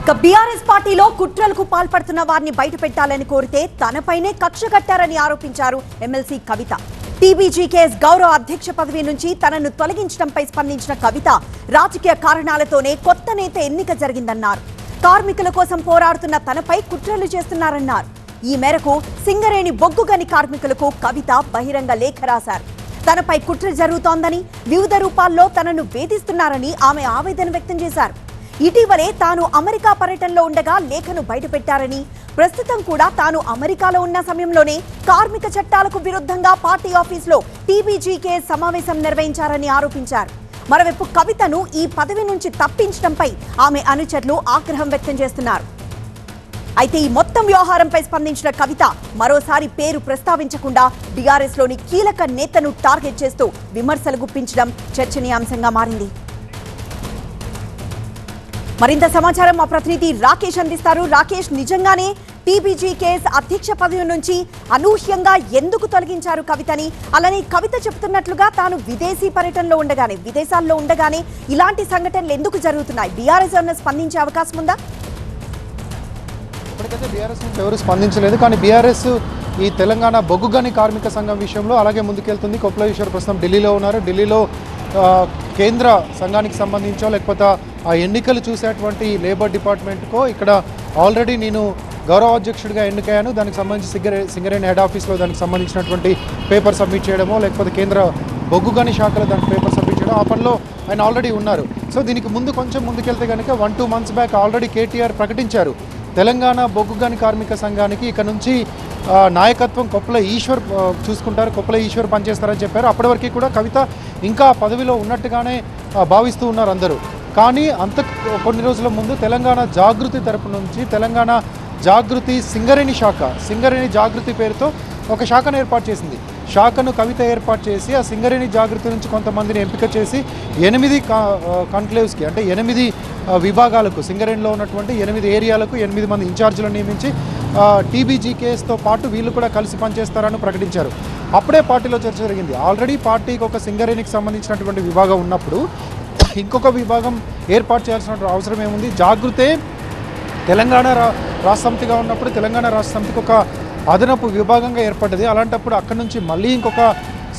BRS పార్టీలో కుట్రలకు పాల్పడుతున్న వారిని బయట పెట్టాలని కోరితే తనపైనే కక్ష కట్టారని ఆరోపించారు ఎమ్మెల్సీ కవిత. టీబీజీకేఎస్ గౌరవ అధ్యక్ష పదవి నుంచి తనను తొలగించడంపై స్పందించిన కవిత రాజకీయ కారణాలతోనే కొత్త నేత ఎన్నిక జరిగిందన్నారు. కార్మికుల కోసం పోరాడుతున్న తనపై కుట్రలు చేస్తున్నారన్నారు. ఈ మేరకు సింగరేణి బొగ్గుగని కార్మికులకు కవిత బహిరంగ లేఖ రాశారు. తనపై కుట్ర జరుగుతోందని, వివిధ రూపాల్లో తనను వేధిస్తున్నారని ఆమె ఆవేదన వ్యక్తం చేశారు. ఇటీవలే తాను అమెరికా పర్యటనలో ఉండగా లేఖను బయటపెట్టారని, ప్రస్తుతం కూడా తాను అమెరికాలో ఉన్న సమయంలోనే కార్మిక చట్టాలకు విరుద్ధంగా పార్టీ ఆఫీసులో టీబీజీకే సమావేశం నిర్వహించారని ఆరోపించారు. మరోవైపు కవితను ఈ పదవి నుంచి తప్పించడంపై ఆమె అనుచరులు ఆగ్రహం వ్యక్తం చేస్తున్నారు. అయితే ఈ మొత్తం వ్యవహారంపై స్పందించిన కవిత మరోసారి పేరు ప్రస్తావించకుండా బీఆర్ఎస్ లోని కీలక నేతను టార్గెట్ చేస్తూ విమర్శలు గుప్పించడం చర్చనీయాంశంగా మారింది. మరింత సమాచారం మా ప్రతినిధి రాకేష్ అందిస్తారు. రాకేష్, నిజంగానే టీబీజీకేఎస్ అధ్యక్ష పదవి నుంచి అనూహ్యంగా ఎందుకు తొలగించారు కవితని? అలానే కవిత చెబుతున్నట్లుగా తాను విదేశాల్లో ఉండగానే ఇలాంటి సంఘటనలు ఎందుకు జరుగుతున్నాయి? బీఆర్ఎస్ ఏమైనా స్పందించే అవకాశం ఉందా? ఇప్పటికైతే బీఆర్ఎస్ నుంచి ఎవరు స్పందించలేదు. కానీ బీఆర్ఎస్ ఈ తెలంగాణ బొగ్గుగని కార్మిక సంఘం విషయంలో అలాగే ముందుకెళ్తుంది. కొప్పుల ఈశ్వర్ ప్రస్తుతం ఢిల్లీలో ఉన్నారు. ఢిల్లీలో కేంద్ర సంఘానికి సంబంధించో లేకపోతే ఆ ఎన్నికలు చూసేటువంటి లేబర్ డిపార్ట్మెంట్కో ఇక్కడ ఆల్రెడీ నేను గౌరవ అధ్యక్షుడిగా ఎన్నికయ్యాను, దానికి సంబంధించి సింగరేణి హెడ్ ఆఫీస్లో దానికి సంబంధించినటువంటి పేపర్ సబ్మిట్ చేయడమో లేకపోతే కేంద్ర బొగ్గుగని శాఖలో దానికి పేపర్ సబ్మిట్ చేయడం ఆ పనిలో ఆయన ఆల్రెడీ ఉన్నారు. సో దీనికి కొంచెం ముందుకెళ్తే కనుక 1-2 months బ్యాక్ ఆల్రెడీ కేటీఆర్ ప్రకటించారు తెలంగాణ బొగ్గుగని కార్మిక సంఘానికి ఇక నుంచి నాయకత్వం కొప్పుల ఈశ్వర్ చూసుకుంటారు, కొప్పుల ఈశ్వర్ పనిచేస్తారని చెప్పారు. అప్పటి వరకు కూడా కవిత ఇంకా పదవిలో ఉన్నట్టుగానే భావిస్తూ ఉన్నారు అందరూ. కానీ కొన్ని రోజుల ముందు తెలంగాణ జాగృతి తరపు నుంచి తెలంగాణ జాగృతి సింగరేణి జాగృతి పేరుతో ఒక శాఖను ఏర్పాటు చేసింది. శాఖను కవిత ఏర్పాటు చేసి ఆ సింగరేణి జాగృతి నుంచి కొంతమందిని ఎంపిక చేసి 8 కాన్క్లేవ్స్కి అంటే 8 విభాగాలకు సింగరేణిలో ఉన్నటువంటి 8 ఏరియాలకు 8 మంది ఇన్ఛార్జీలను నియమించి టీబీజీకేఎస్తో పాటు వీళ్ళు కూడా కలిసి పనిచేస్తారని ప్రకటించారు. అప్పుడే పార్టీలో చర్చ జరిగింది. ఆల్రెడీ పార్టీకి ఒక సింగరేణికి సంబంధించినటువంటి విభాగం ఉన్నప్పుడు ఇంకొక విభాగం ఏర్పాటు చేయాల్సిన అవసరం ఏముంది? జాగృతే తెలంగాణ రాష్ట్ర సమితిగా ఉన్నప్పుడు తెలంగాణ రాష్ట్ర సమితికి ఒక అదనపు విభాగంగా ఏర్పడ్డది. అలాంటప్పుడు అక్కడి నుంచి మళ్ళీ ఇంకొక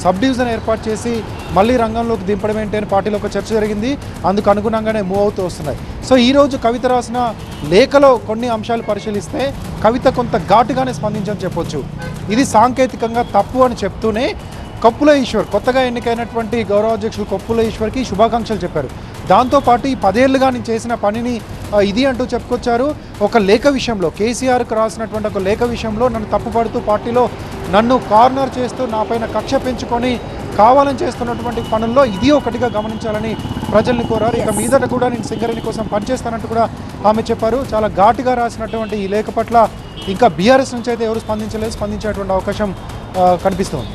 సబ్ డివిజన్ ఏర్పాటు చేసి మళ్ళీ రంగంలోకి దింపడం ఏంటి అని పార్టీలో ఒక చర్చ జరిగింది. అందుకు అనుగుణంగానే మూవ్ అవుతూ వస్తున్నాయి. సో ఈరోజు కవిత రాసిన లేఖలో కొన్ని అంశాలు పరిశీలిస్తే కవిత కొంత ఘాటుగానే స్పందించని చెప్పొచ్చు. ఇది సాంకేతికంగా తప్పు అని చెప్తూనే కొప్పుల ఈశ్వర్ కొత్తగా ఎన్నికైనటువంటి గౌరవాధ్యక్షులు కొప్పుల ఈశ్వర్కి శుభాకాంక్షలు చెప్పారు. దాంతోపాటు ఈ 10 ఏళ్ళుగా నేను చేసిన పనిని ఇది అంటూ చెప్పుకొచ్చారు. ఒక లేఖ విషయంలో కేసీఆర్కు రాసినటువంటి ఒక లేఖ విషయంలో నన్ను తప్పుపడుతూ పార్టీలో నన్ను కార్నర్ చేస్తూ నాపైన కక్ష పెంచుకొని కావాలని చేస్తున్నటువంటి పనుల్లో ఇది ఒకటిగా గమనించాలని ప్రజల్ని కోరారు. ఇక మీదట కూడా నేను సింగరేణి కోసం పనిచేస్తానంటూ కూడా ఆమె చెప్పారు. చాలా ఘాటుగా రాసినటువంటి ఈ లేఖ పట్ల ఇంకా బీఆర్ఎస్ నుంచి అయితే ఎవరు స్పందించేటువంటి అవకాశం కనిపిస్తుంది.